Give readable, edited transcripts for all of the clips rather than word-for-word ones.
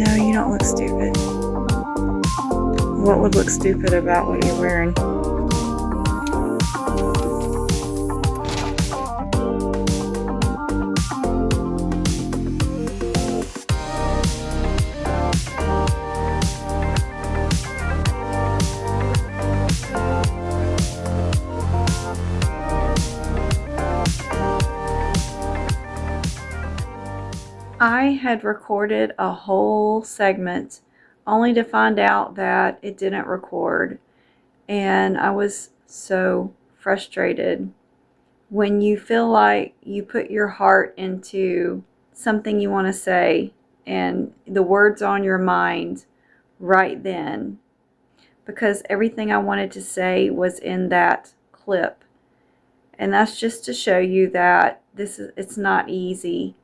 No, you don't look stupid. What would look stupid about what you're wearing? I had recorded a whole segment only to find out that it didn't record, and I was so frustrated. When you feel like you put your heart into something you want to say and the words on your mind right then, because everything I wanted to say was in that clip. And that's just to show you that it's not easy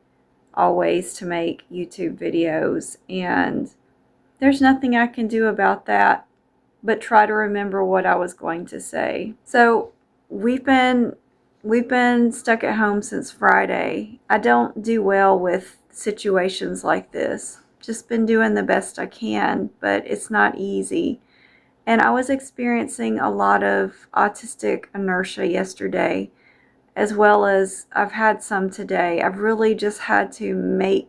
always to make YouTube videos, and there's nothing I can do about that but try to remember what I was going to say. So we've been stuck at home since Friday. I don't do well with situations like this. Just been doing the best I can, but it's not easy. And I was experiencing a lot of autistic inertia yesterday, as well as I've had some today. I've really just had to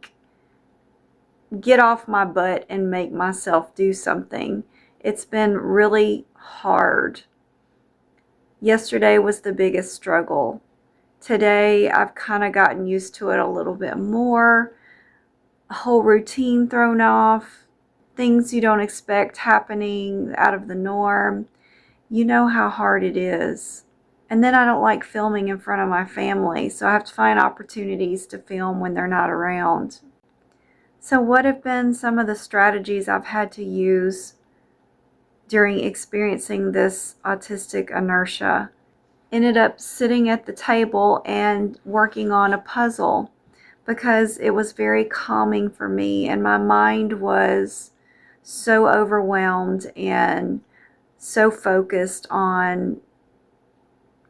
get off my butt and make myself do something. It's been really hard. Yesterday was the biggest struggle. Today, I've kind of gotten used to it a little bit more. A whole routine thrown off. Things you don't expect happening out of the norm. You know how hard it is. And then I don't like filming in front of my family, so I have to find opportunities to film when they're not around. So what have been some of the strategies I've had to use during experiencing this autistic inertia? Ended up sitting at the table and working on a puzzle because it was very calming for me, and my mind was so overwhelmed and so focused on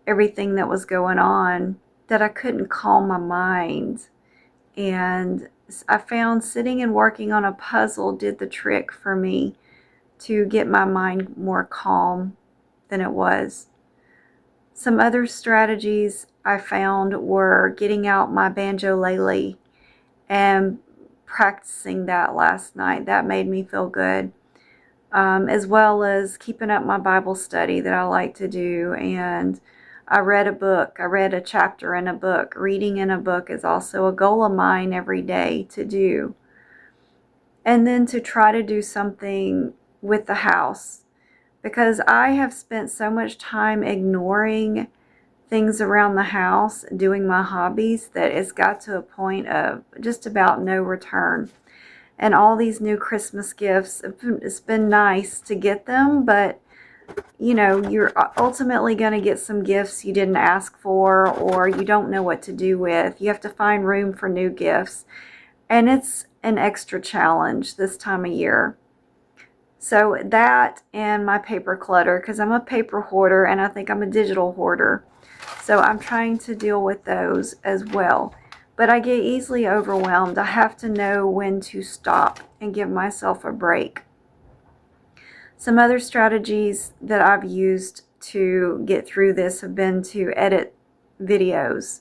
everything that was going on that I couldn't calm my mind. And I found sitting and working on a puzzle did the trick for me to get my mind more calm than it was. Some other strategies I found were getting out my banjo-lele and practicing that last night. That made me feel good. As well as keeping up my Bible study that I like to do. And I read a book. I read a chapter in a book. Reading in a book is also a goal of mine every day to do. And then to try to do something with the house, because I have spent so much time ignoring things around the house, doing my hobbies, that it's got to a point of just about no return. And all these new Christmas gifts, it's been nice to get them, but you know, you're ultimately going to get some gifts you didn't ask for or you don't know what to do with. You have to find room for new gifts. And it's an extra challenge this time of year. So that and my paper clutter, because I'm a paper hoarder and I think I'm a digital hoarder. So I'm trying to deal with those as well. But I get easily overwhelmed. I have to know when to stop and give myself a break. Some other strategies that I've used to get through this have been to edit videos,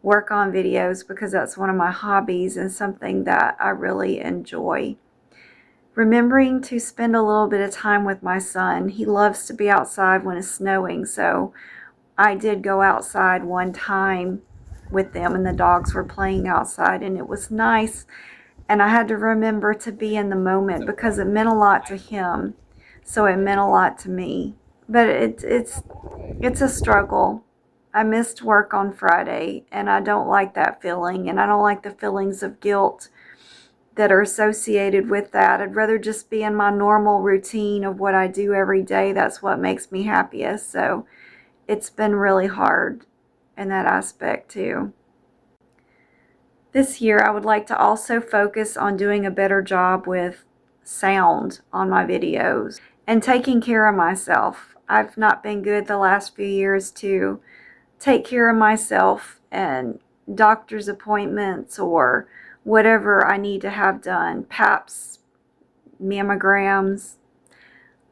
work on videos, because that's one of my hobbies and something that I really enjoy. Remembering to spend a little bit of time with my son. He loves to be outside when it's snowing, so I did go outside one time with them and the dogs were playing outside, and it was nice. And I had to remember to be in the moment because it meant a lot to him. So it meant a lot to me. But it's a struggle. I missed work on Friday, and I don't like that feeling, and I don't like the feelings of guilt that are associated with that. I'd rather just be in my normal routine of what I do every day. That's what makes me happiest. So it's been really hard in that aspect too. This year, I would like to also focus on doing a better job with sound on my videos and taking care of myself. I've not been good the last few years to take care of myself and doctor's appointments or whatever I need to have done, PAPs, mammograms,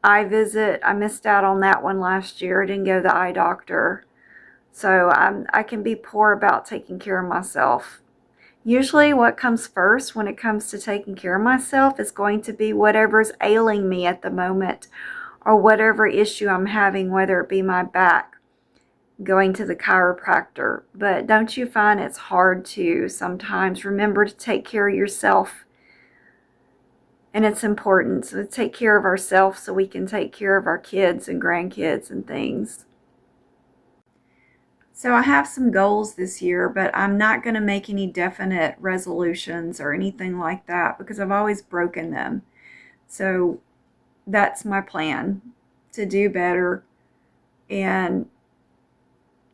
eye visit. I missed out on that one last year. I didn't go to the eye doctor. So I can be poor about taking care of myself. Usually what comes first when it comes to taking care of myself is going to be whatever's ailing me at the moment, or whatever issue I'm having, whether it be my back, going to the chiropractor. But don't you find it's hard to sometimes remember to take care of yourself? And it's important to take care of ourselves so we can take care of our kids and grandkids and things. So I have some goals this year, but I'm not going to make any definite resolutions or anything like that because I've always broken them. So that's my plan, to do better and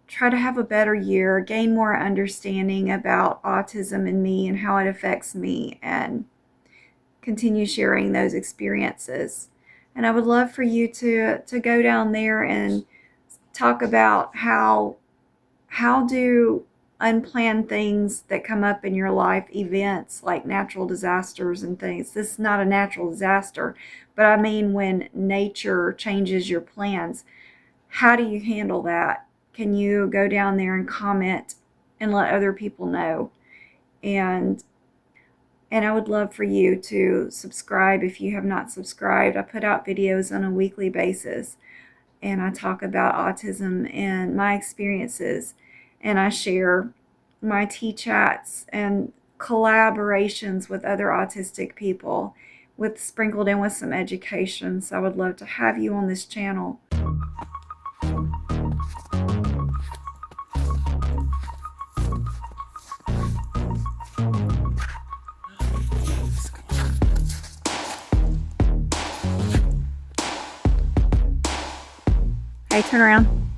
try to have a better year, gain more understanding about autism and me and how it affects me, and continue sharing those experiences. And I would love for you to go down there and talk about how do unplanned things that come up in your life, events like natural disasters and things. This is not a natural disaster, but I mean when nature changes your plans. How do you handle that? Can you go down there and comment and let other people know? And I would love for you to subscribe if you have not subscribed. I put out videos on a weekly basis, and I talk about autism and my experiences, and I share my tea chats and collaborations with other autistic people, with sprinkled in with some education. So I would love to have you on this channel. Hey, turn around.